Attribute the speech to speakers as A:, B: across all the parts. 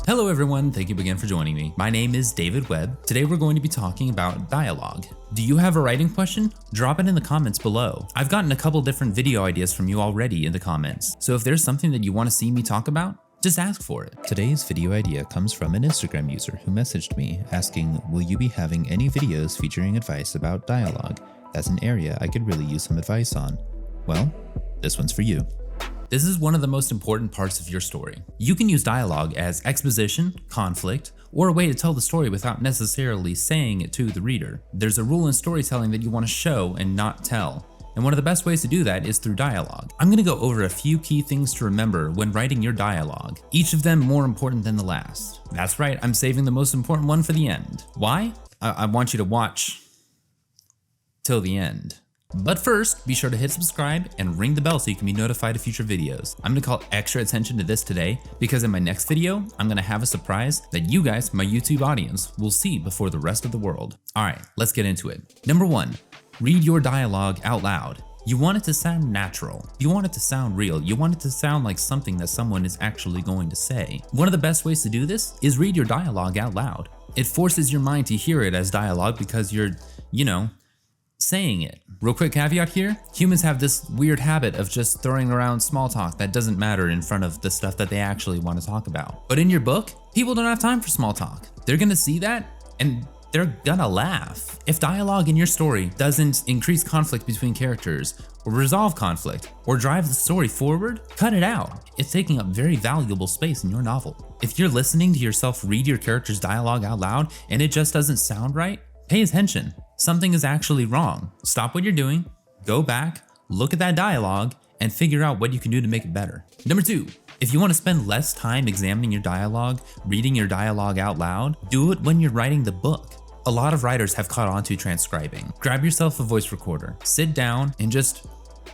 A: Hello everyone, thank you again for joining me. My name is David Webb. Today we're going to be talking about dialogue. Do you have a writing question? Drop it in the comments below. I've gotten a couple different video ideas from you already in the comments, so if there's something that you want to see me talk about, just ask for it. Today's video idea comes from an Instagram user who messaged me asking, will you be having any videos featuring advice about dialogue? That's an area I could really use some advice on. Well, this one's for you. This is one of the most important parts of your story. You can use dialogue as exposition, conflict, or a way to tell the story without necessarily saying it to the reader. There's a rule in storytelling that you want to show and not tell, and one of the best ways to do that is through dialogue. I'm going to go over a few key things to remember when writing your dialogue, each of them more important than the last. That's right, I'm saving the most important one for the end. Why? I want you to watch till the end. But first, be sure to hit subscribe and ring the bell so you can be notified of future videos. I'm gonna call extra attention to this today because in my next video, I'm gonna have a surprise that you guys, my YouTube audience, will see before the rest of the world. Alright, let's get into it. Number 1, read your dialogue out loud. You want it to sound natural. You want it to sound real. You want it to sound like something that someone is actually going to say. One of the best ways to do this is read your dialogue out loud. It forces your mind to hear it as dialogue because you're, saying it. Real quick caveat here, humans have this weird habit of just throwing around small talk that doesn't matter in front of the stuff that they actually want to talk about. But in your book, people don't have time for small talk. They're gonna see that and they're gonna laugh. If dialogue in your story doesn't increase conflict between characters, or resolve conflict, or drive the story forward, cut it out. It's taking up very valuable space in your novel. If you're listening to yourself read your character's dialogue out loud and it just doesn't sound right, pay attention. Something is actually wrong. Stop what you're doing, go back, look at that dialogue, and figure out what you can do to make it better. Number 2, if you want to spend less time examining your dialogue, reading your dialogue out loud, do it when you're writing the book. A lot of writers have caught on to transcribing. Grab yourself a voice recorder, sit down, and just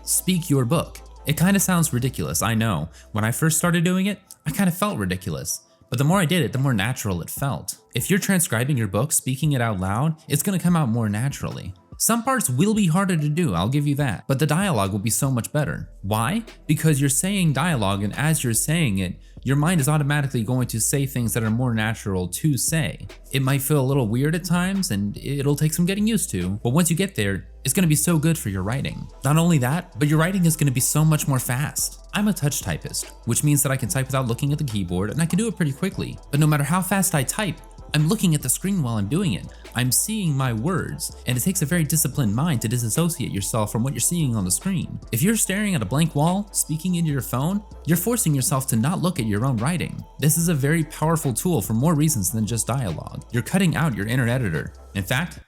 A: speak your book. It kind of sounds ridiculous, I know. When I first started doing it, I kind of felt ridiculous. But the more I did it, the more natural it felt. If you're transcribing your book, speaking it out loud, it's gonna come out more naturally. Some parts will be harder to do, I'll give you that, but the dialogue will be so much better. Why? Because you're saying dialogue, and as you're saying it, your mind is automatically going to say things that are more natural to say. It might feel a little weird at times, and it'll take some getting used to, but once you get there, it's gonna be so good for your writing. Not only that, but your writing is gonna be so much more fast. I'm a touch typist, which means that I can type without looking at the keyboard, and I can do it pretty quickly. But no matter how fast I type, I'm looking at the screen while I'm doing it. I'm seeing my words, and it takes a very disciplined mind to disassociate yourself from what you're seeing on the screen. If you're staring at a blank wall, speaking into your phone, you're forcing yourself to not look at your own writing. This is a very powerful tool for more reasons than just dialogue. You're cutting out your inner editor. In fact,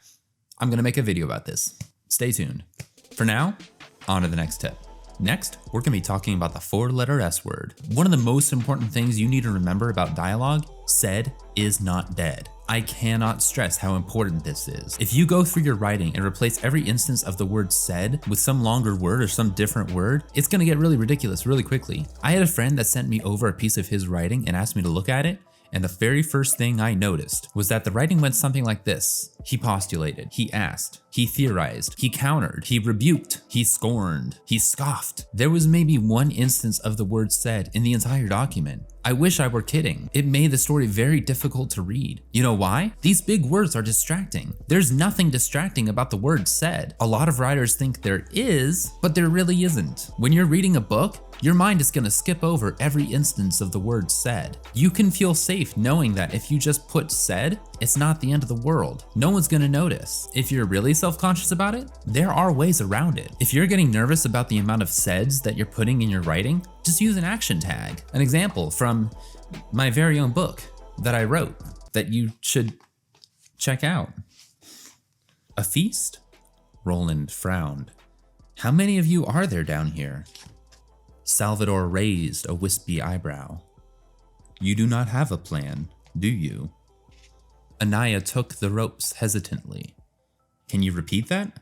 A: I'm gonna make a video about this. Stay tuned. For now, on to the next tip. Next, we're gonna be talking about the 4-letter S word. One of the most important things you need to remember about dialogue, said is not dead. I cannot stress how important this is. If you go through your writing and replace every instance of the word said with some longer word or some different word, it's gonna get really ridiculous really quickly. I had a friend that sent me over a piece of his writing and asked me to look at it, and the very first thing I noticed was that the writing went something like this. He postulated, he asked, he theorized, he countered, he rebuked, he scorned, he scoffed. There was maybe one instance of the word said in the entire document. I wish I were kidding. It made the story very difficult to read. You know why? These big words are distracting. There's nothing distracting about the word said. A lot of writers think there is, but there really isn't. When you're reading a book, your mind is gonna skip over every instance of the word said. You can feel safe knowing that if you just put said, it's not the end of the world. No one's gonna notice. If you're really self-conscious about it, there are ways around it. If you're getting nervous about the amount of saids that you're putting in your writing, just use an action tag. An example from my very own book that I wrote that you should check out. A feast? Roland frowned. How many of you are there down here? Salvador raised a wispy eyebrow. You do not have a plan, do you? Anaya took the ropes hesitantly. Can you repeat that?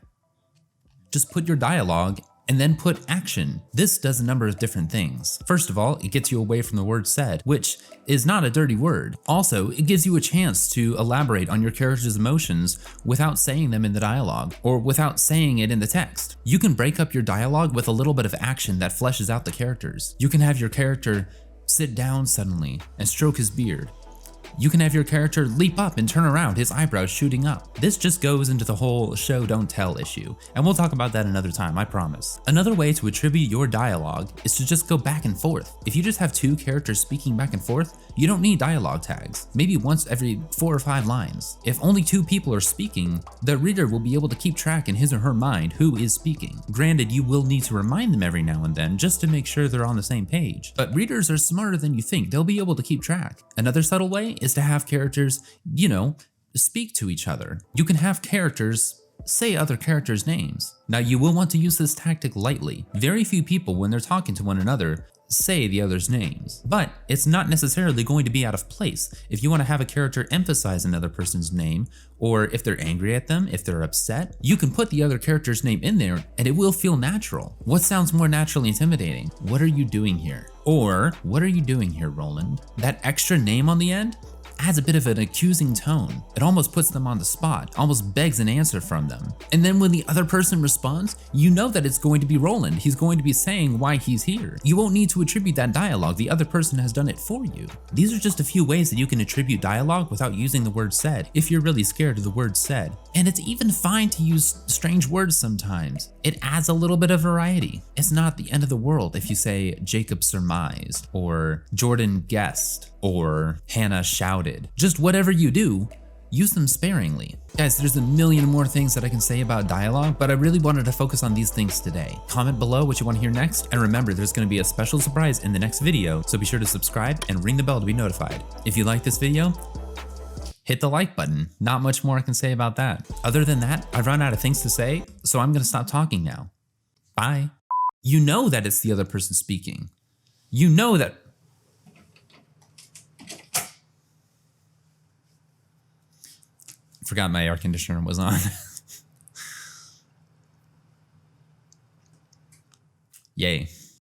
A: Just put your dialogue and then put action. This does a number of different things. First of all, it gets you away from the word said, which is not a dirty word. Also, it gives you a chance to elaborate on your character's emotions without saying them in the dialogue, or without saying it in the text. You can break up your dialogue with a little bit of action that fleshes out the characters. You can have your character sit down suddenly and stroke his beard, You can have your character leap up and turn around, his eyebrows shooting up. This just goes into the whole show don't tell issue, and we'll talk about that another time, I promise. Another way to attribute your dialogue is to just go back and forth. If you just have two characters speaking back and forth, you don't need dialogue tags, maybe once every 4 or 5 lines. If only 2 people are speaking, the reader will be able to keep track in his or her mind who is speaking. Granted, you will need to remind them every now and then just to make sure they're on the same page, but readers are smarter than you think. They'll be able to keep track. Another subtle way is to have characters, speak to each other. You can have characters say other characters' names. Now, you will want to use this tactic lightly. Very few people, when they're talking to one another, say the other's names, but it's not necessarily going to be out of place. If you want to have a character emphasize another person's name, or if they're angry at them, if they're upset, you can put the other character's name in there and it will feel natural. What sounds more naturally intimidating? What are you doing here? Or, what are you doing here, Roland? That extra name on the end adds a bit of an accusing tone. It almost puts them on the spot, almost begs an answer from them. And then when the other person responds, you know that it's going to be Roland. He's going to be saying why he's here. You won't need to attribute that dialogue. The other person has done it for you. These are just a few ways that you can attribute dialogue without using the word said, if you're really scared of the word said. And it's even fine to use strange words sometimes. It adds a little bit of variety. It's not the end of the world if you say Jacob surmised, or Jordan guessed, or Hannah shouted. Just whatever you do, use them sparingly. Guys, there's a million more things that I can say about dialogue, but I really wanted to focus on these things today. Comment below what you want to hear next, and remember, there's going to be a special surprise in the next video, so be sure to subscribe and ring the bell to be notified. If you like this video, hit the like button. Not much more I can say about that. Other than that, I've run out of things to say, so I'm going to stop talking now. Bye. You know that it's the other person speaking. You know that. Forgot my air conditioner was on. Yay.